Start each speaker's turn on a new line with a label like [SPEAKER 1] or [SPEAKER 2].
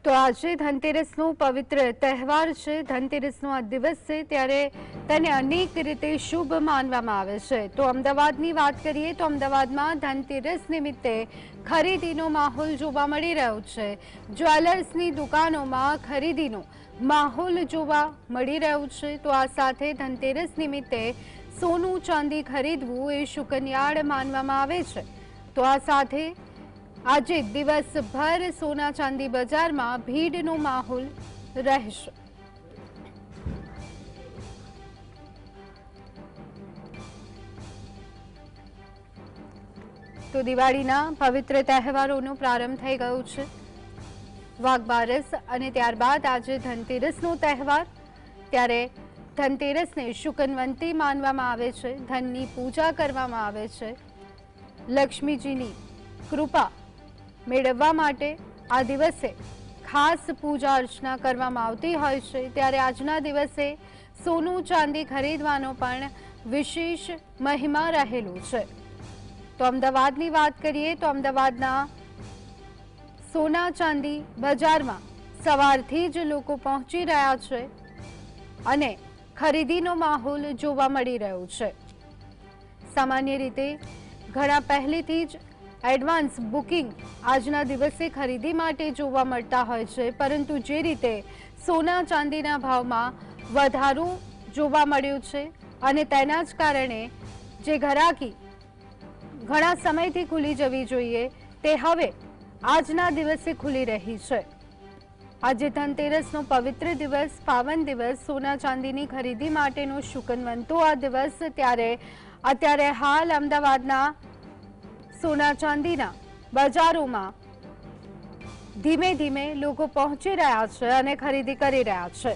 [SPEAKER 1] તો આજે ધનતેરસનો પવિત્ર તહેવાર છે। ધનતેરસનો આ દિવસ છે ત્યારે તેને અનેક રીતે શુભ માનવામાં આવે છે। તો અમદાવાદની વાત કરીએ તો અમદાવાદમાં ધનતેરસ નિમિત્તે ખરીદીનો માહોલ જોવા મળી રહ્યો છે। જ્વેલર્સની દુકાનોમાં ખરીદીનો માહોલ જોવા મળી રહ્યો છે। તો આ સાથે ધનતેરસ નિમિત્તે સોનું ચાંદી ખરીદવું એ શુકનિયાળ માનવામાં આવે છે। તો આ સાથે આજે દિવસભર સોના ચાંદી બજારમાં ભીડનો માહોલ રહેશે। તો દિવાળીના પવિત્ર તહેવારોનો પ્રારંભ થઈ ગયો છે। વાઘબારસ અને ત્યારબાદ આજે ધનતેરસનો તહેવાર, ત્યારે ધનતેરસને શુકનવંતી માનવામાં આવે છે। ધનની પૂજા કરવામાં આવે છે। લક્ષ્મીજીની કૃપા મેળવવા માટે આ દિવસે ખાસ પૂજા અર્ચના કરવામાં આવતી હોય છે। ત્યારે આજના દિવસે સોનું ચાંદી ખરીદવાનો પણ વિશેષ મહિમા રહેલો છે। તો અમદાવાદની વાત કરીએ તો અમદાવાદના સોના ચાંદી બજારમાં સવારથી જ લોકો પહોંચી રહ્યા છે અને ખરીદીનો માહોલ જોવા મળી રહ્યો છે। સામાન્ય રીતે ઘણા પહેલેથી જ એડવાન્સ બુકિંગ આજના દિવસે ખરીદી માટે જોવા મળતા હોય છે, પરંતુ જે રીતે સોના ચાંદીના ભાવમાં વધારો જોવા મળ્યો છે અને તેના જ કારણે જે ઘરાકી ઘણા સમયથી ખુલી જવી જોઈએ તે હવે આજના દિવસે ખુલી રહી છે। આજે ધનતેરસનો પવિત્ર દિવસ, પાવન દિવસ, સોના ચાંદીની ખરીદી માટેનો શુકનવંતો આ દિવસ, ત્યારે અત્યારે હાલ અમદાવાદના સોના ચાંદીના બજારોમાં ધીમે ધીમે લોકો પહોંચી રહ્યા છે અને ખરીદી કરી રહ્યા છે।